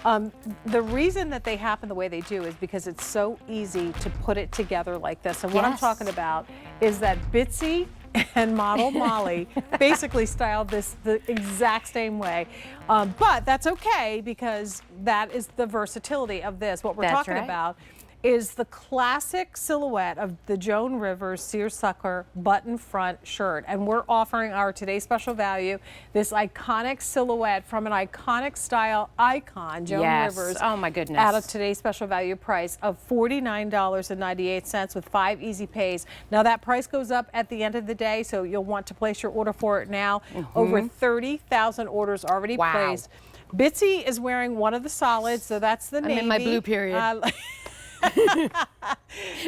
The reason that they happen the way they do is because it's so easy to put it together like this. And what I'm talking about is that Bitsy and model Molly basically styled this the exact same way. But that's okay, because that is the versatility of this. What we're talking about is the classic silhouette of the Joan Rivers Seersucker button front shirt. And we're offering our today's special value, this iconic silhouette from an iconic style icon, Joan Rivers. Oh my goodness. At a today's special value price of $49.98 with 5 easy pays. Now that price goes up at the end of the day, so you'll want to place your order for it now. Over 30,000 orders already placed. Bitsy is wearing one of the solids, so that's the navy. I'm in my blue period.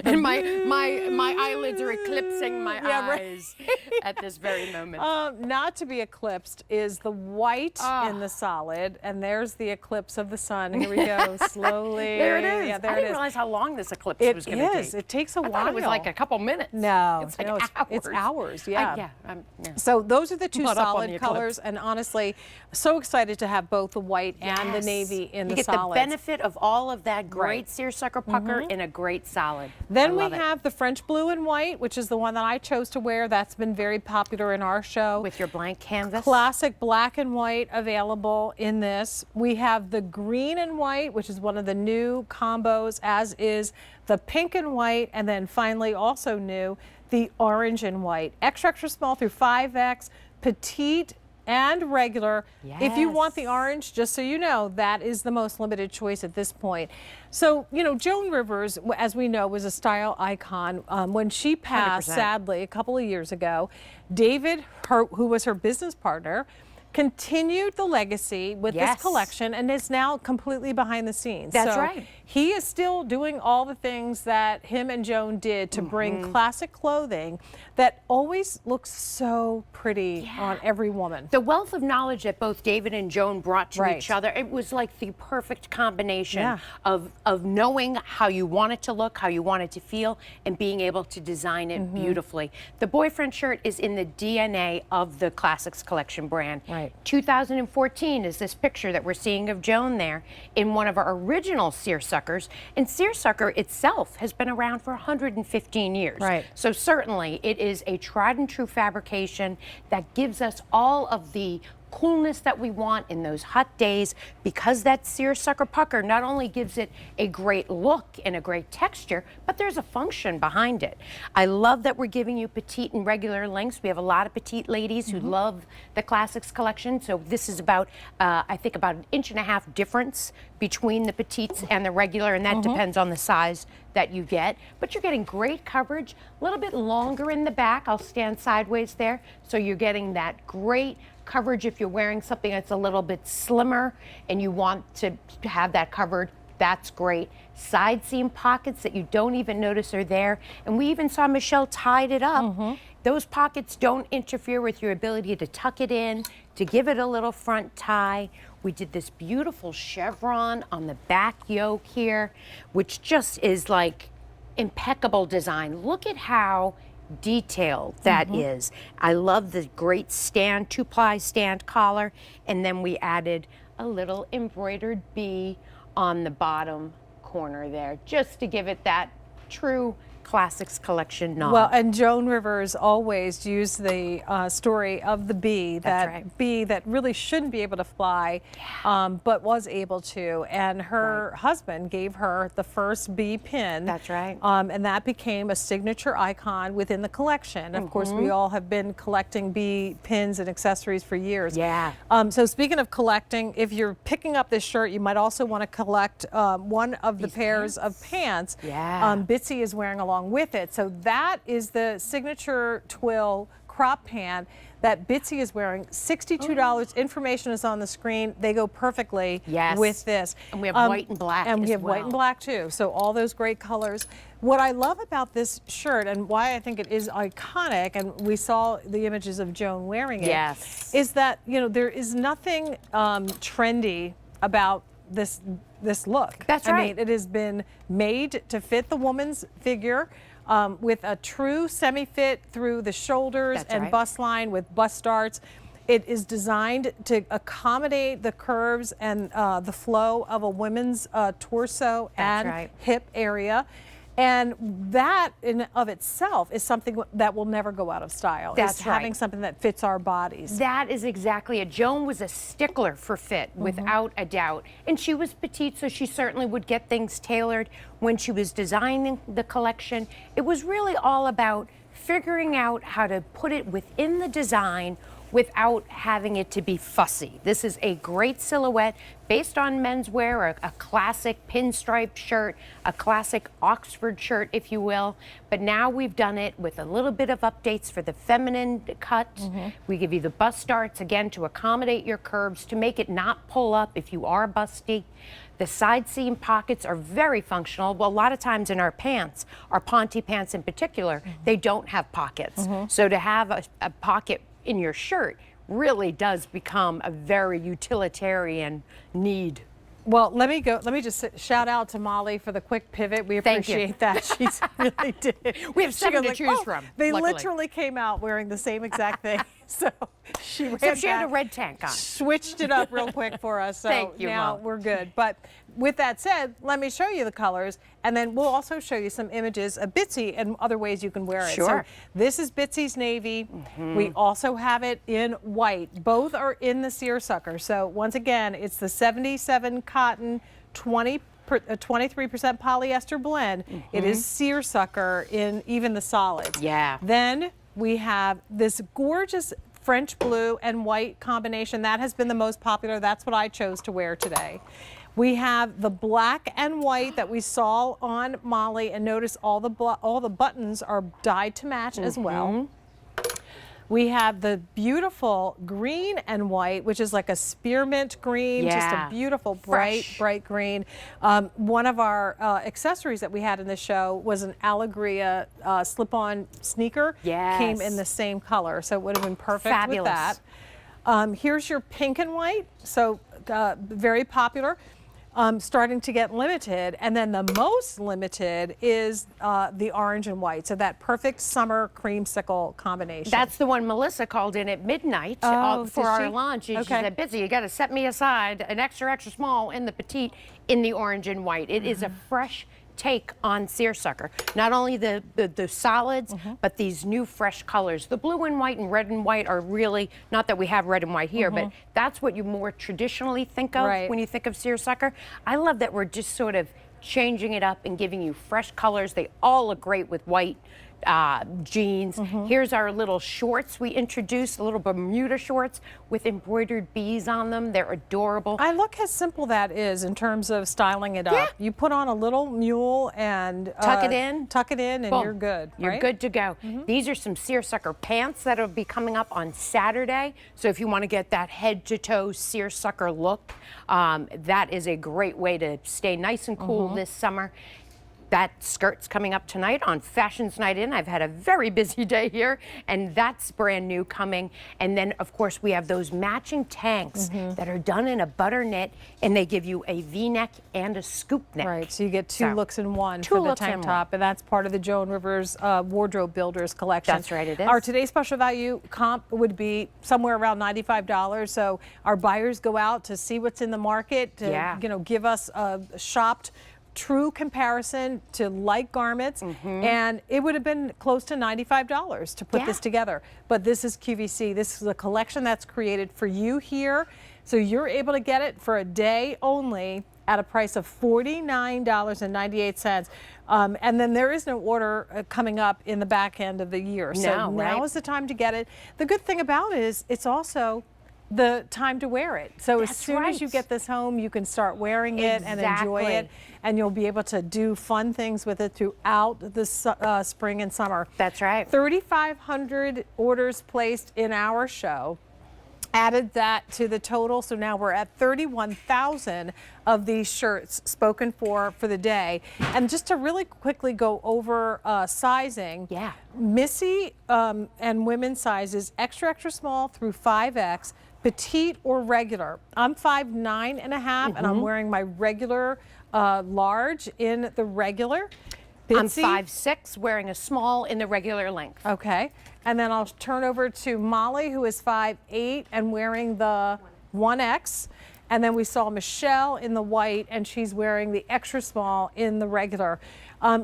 And my eyelids are eclipsing my eyes at this very moment. Not to be eclipsed is the white in the solid, and there's the eclipse of the sun. Here we go, slowly. There it is. Yeah, there I it didn't is. realize how long this eclipse was going to take. It takes a while. I thought it was like a couple minutes. No, it's like hours. It's hours. Yeah. So those are the two solid colors, and honestly, so excited to have both the white and the navy in the solids. You get the benefit of all of that great seersucker pucker in a great solid. Then we have the French blue and white, which is the one that I chose to wear. That's been very popular in our show. With your blank canvas. Classic black and white available in this. We have the green and white, which is one of the new combos, as is the pink and white, and then finally also new, the orange and white. Extra, extra small through 5X, petite and regular. If you want the orange, just so you know, that is the most limited choice at this point. So, you know, Joan Rivers, as we know, was a style icon. When she passed, 100%. sadly, a couple of years ago, David, who was her business partner, continued the legacy with this collection and is now completely behind the scenes. That's right. He is still doing all the things that him and Joan did to bring classic clothing that always looks so pretty on every woman. The wealth of knowledge that both David and Joan brought to each other, it was like the perfect combination of knowing how you want it to look, how you want it to feel, and being able to design it beautifully. The boyfriend shirt is in the DNA of the Classics Collection brand. 2014 is this picture that we're seeing of Joan there in one of our original seersuckers. And seersucker itself has been around for 115 years. So certainly it is a tried and true fabrication that gives us all of the coolness that we want in those hot days, because that seersucker pucker not only gives it a great look and a great texture, but there's a function behind it. I love that we're giving you petite and regular lengths. We have a lot of petite ladies who love the Classics collection, so this is about, I think, about 1.5 inch difference between the petites and the regular, and that depends on the size that you get. But you're getting great coverage, a little bit longer in the back. I'll stand sideways there, so you're getting that great coverage if you're wearing something that's a little bit slimmer and you want to have that covered. That's great. Side seam pockets that you don't even notice are there. And we even saw Michelle tied it up. Those pockets don't interfere with your ability to tuck it in, to give it a little front tie. We did this beautiful chevron on the back yoke here, which just is like impeccable design. Look at how detailed that is. I love the great stand, 2-ply stand collar, and then we added a little embroidered bee on the bottom corner there, just to give it that true Classics Collection nod. Well, and Joan Rivers always used the story of the bee, bee that really shouldn't be able to fly, but was able to. And her husband gave her the first bee pin. That's right. And that became a signature icon within the collection. Of course, we all have been collecting bee pins and accessories for years. So speaking of collecting, if you're picking up this shirt, you might also want to collect one of the pairs of pants. Bitsy is wearing along with it. So that is the signature twill crop pant that Bitsy is wearing. $62. Information is on the screen. They go perfectly with this. And we have white and black And we have white and black too. So all those great colors. What I love about this shirt and why I think it is iconic, and we saw the images of Joan wearing it, is that, you know, there is nothing trendy about this look. That's right. I mean, it has been made to fit the woman's figure with a true semi-fit through the shoulders and bust line with bust darts. It is designed to accommodate the curves and the flow of a woman's torso and hip area. And that in of itself is something that will never go out of style. That's right. Having something that fits our bodies. That is exactly it. Joan was a stickler for fit, without a doubt. And she was petite, so she certainly would get things tailored. When she was designing the collection, it was really all about figuring out how to put it within the design without having it to be fussy. This is a great silhouette based on menswear, a classic pinstripe shirt, a classic Oxford shirt, if you will. But now we've done it with a little bit of updates for the feminine cut. We give you the bust darts, again, to accommodate your curves, to make it not pull up if you are busty. The side seam pockets are very functional. Well, a lot of times in our pants, our Ponte pants in particular, they don't have pockets. So to have a pocket in your shirt really does become a very utilitarian need. Well, let me just shout out to Molly for the quick pivot. We appreciate that. She's really did. We have seven to choose from. They luckily. literally came out wearing the same exact thing. So she ran Except she had back, a red tank on. switched it up real quick for us. So Thank you, now Mom. we're good. But with that said, let me show you the colors, and then we'll also show you some images of Bitsy and other ways you can wear it. Sure. So this is Bitsy's navy. We also have it in white. Both are in the Seersucker. So once again, it's the 77 cotton, 23% polyester blend. It is Seersucker in even the solids. Yeah. Then we have this gorgeous French blue and white combination. That has been the most popular. That's what I chose to wear today. We have the black and white that we saw on Molly, and notice all the buttons are dyed to match as well. We have the beautiful green and white, which is like a spearmint green, just a beautiful bright green. One of our accessories that we had in the show was an Allegria slip-on sneaker. Came in the same color, so it would have been perfect with that. Here's your pink and white, so very popular. Starting to get limited, and then the most limited is the orange and white, so that perfect summer creamsicle combination. That's the one Melissa called in at midnight for our lunch. And she said, Bitsy, you got to set me aside an extra small in the petite in the orange and white. It is a fresh take on Seersucker. Not only the solids, but these new fresh colors. The blue and white and red and white are really, not that we have red and white here, but that's what you more traditionally think of when you think of Seersucker. I love that we're just sort of changing it up and giving you fresh colors. They all look great with white jeans. Here's our little shorts we introduced, little Bermuda shorts with embroidered bees on them. They're adorable. I look how simple that is in terms of styling it up. You put on a little mule and tuck it in, and boom, you're good. You're good to go. These are some Seersucker pants that'll be coming up on Saturday. So if you want to get that head to toe Seersucker look, that is a great way to stay nice and cool this summer. That skirt's coming up tonight on Fashions Night In. I've had a very busy day here, and that's brand new coming. And then, of course, we have those matching tanks that are done in a butter knit, and they give you a V-neck and a scoop neck. Right, so you get two looks in one for the tank top, and that's part of the Joan Rivers Wardrobe Builders collection. That's right, it is. Our today's special value comp would be somewhere around $95, so our buyers go out to see what's in the market, to give us a shopped true comparison to like garments, and it would have been close to $95 to put this together. But this is QVC. This is a collection that's created for you here, so you're able to get it for a day only at a price of $49.98. And then there is no order coming up in the back end of the year. So now is the time to get it. The good thing about it is it's also the time to wear it. So as soon as you get this home, you can start wearing it and enjoy it, and you'll be able to do fun things with it throughout the spring and summer. That's right. 3,500 orders placed in our show. Added that to the total, so now we're at 31,000 of these shirts spoken for the day. And just to really quickly go over sizing, Missy and women's sizes extra small through 5X, petite or regular. I'm 5'9.5", and I'm wearing my regular large in the regular. I'm 5'6", wearing a small in the regular length. Okay. And then I'll turn over to Molly, who is 5'8" and wearing the 1X. And then we saw Michelle in the white, and she's wearing the extra small in the regular.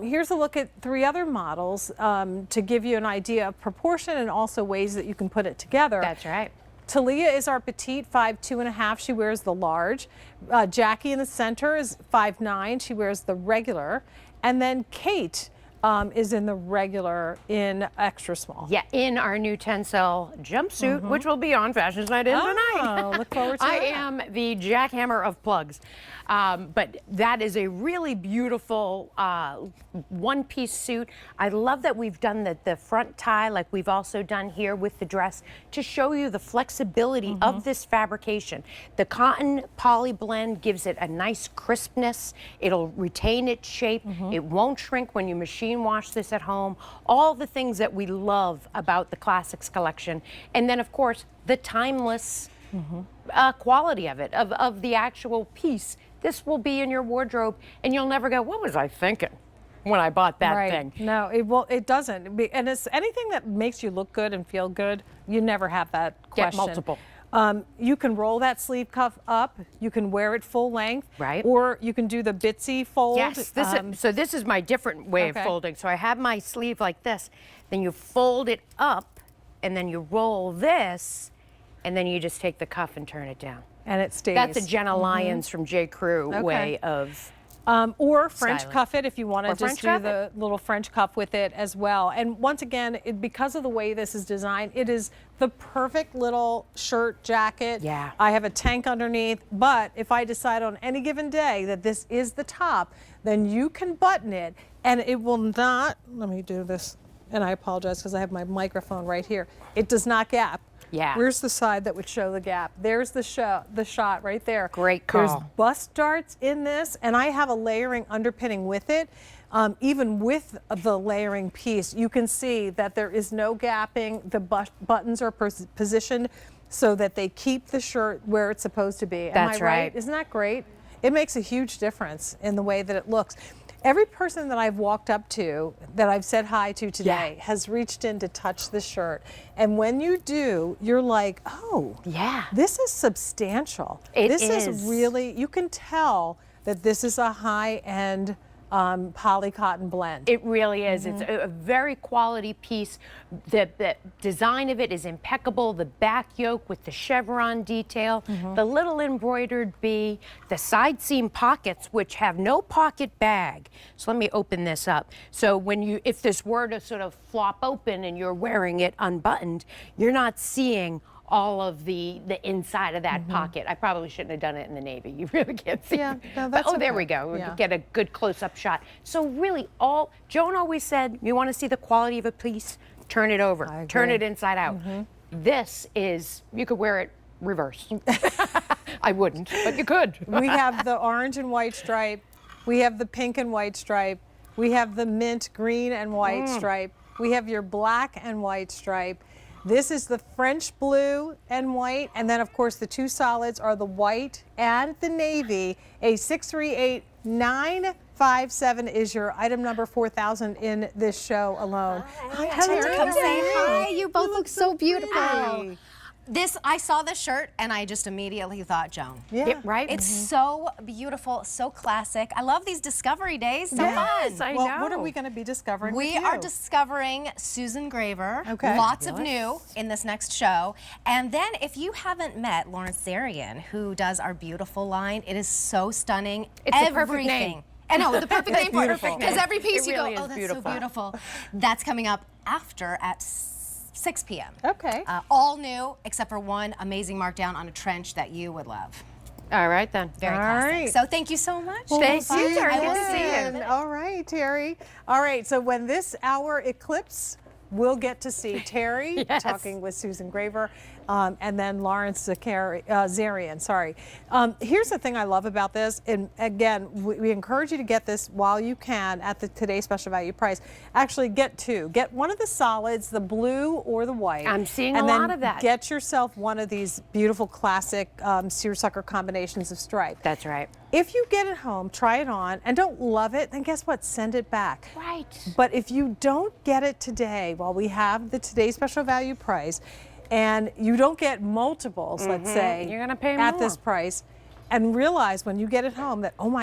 Here's a look at 3 other models to give you an idea of proportion and also ways that you can put it together. That's right. Talia is our petite, 5'2½". She wears the large. Jackie in the center is 5'9". She wears the regular. And then Kate is in the regular in extra small. Yeah, in our new Tencel jumpsuit, which will be on Fashion Night In tonight. Look forward to I that. am the jackhammer of plugs. But that is a really beautiful one-piece suit. I love that we've done the front tie like we've also done here with the dress to show you the flexibility of this fabrication. The cotton poly blend gives it a nice crispness. It'll retain its shape. It won't shrink when you machine wash this at home. All the things that we love about the Classics collection. And then, of course, the timeless quality of it, of the actual piece. This will be in your wardrobe, and you'll never go, what was I thinking when I bought that thing? No, it doesn't. And it's anything that makes you look good and feel good, you never have that question. Get multiple. You can roll that sleeve cuff up. You can wear it full length. Right. Or you can do the bitsy fold. Yes, so this is my different way of folding. So I have my sleeve like this, then you fold it up, and then you roll this, and then you just take the cuff and turn it down. And it stays. That's a Jenna Lyons from J. Crew way of or French styling. cuff it if you want to Or just French do cuff the little French cuff with it as well. And once again, because of the way this is designed, it is the perfect little shirt jacket. Yeah. I have a tank underneath, but if I decide on any given day that this is the top, then you can button it and it will not, let me do this, and I apologize because I have my microphone right here. It does not gap. Yeah. Where's the side that would show the gap? There's the shot right there. Great call. There's bust darts in this, and I have a layering underpinning with it. Even with the layering piece, you can see that there is no gapping. The buttons are positioned so that they keep the shirt where it's supposed to be. That's Am I right? right. Isn't that great? It makes a huge difference in the way that it looks. Every person that I've walked up to, that I've said hi to today, has reached in to touch the shirt. And when you do, you're like, oh, Yeah. this is substantial. This is really, you can tell that this is a high-end poly cotton blend. It really is. It's a very quality piece. The design of it is impeccable. The back yoke with the chevron detail, the little embroidered bee, the side seam pockets, which have no pocket bag. So let me open this up. So if this were to sort of flop open and you're wearing it unbuttoned, you're not seeing all of the inside of that pocket. I probably shouldn't have done it in the Navy. You really can't see. Yeah, no, But, that's there okay. we go. Yeah. We get a good close-up shot. So really, Joan always said, you want to see the quality of a piece, turn it over, turn agree. it inside out. This is, you could wear it reverse. I wouldn't, but you could. We have the orange and white stripe. We have the pink and white stripe. We have the mint green and white stripe. We have your black and white stripe. This is the French blue and white, and then of course the 2 solids are the white and the navy. A 638957 is your item number 4000 in this show alone. Hi, Terry. Come say hi. You both look so beautiful. Pretty. I saw this shirt and I just immediately thought Joan. Yeah. Right? It's so beautiful, so classic. I love these discovery days. So Yes, fun. I Well, know. what are we going to be discovering We with you? are discovering Susan Graver. Okay. Lots of new in this next show. And then if you haven't met Lawrence Zarian, who does our beautiful line, it is so stunning. It's the perfect name. I know, the perfect name for it. beautiful. Because every piece It you really go, is oh, that's beautiful. so beautiful. That's coming up after at 6 p.m. Okay. All new, except for one amazing markdown on a trench that you would love. All right, then. Very All classic. right. So thank you so much. Thank you, Terry. I Good will to see you. All right, Terry. All right, so when this hour eclipses, we'll get to see Terry Yes. talking with Susan Graver. and then Lawrence Zarian, sorry. Here's the thing I love about this, and again, we encourage you to get this while you can at the today's special value price. Actually, get two. Get one of the solids, the blue or the white. I'm seeing a lot of that. Get yourself one of these beautiful classic seersucker combinations of stripe. That's right. If you get it home, try it on, and don't love it, then guess what? Send it back. Right. But if you don't get it today, while we have the today's special value price, and you don't get multiples, let's say, You're gonna pay at more. this price, and realize when you get it home that, oh my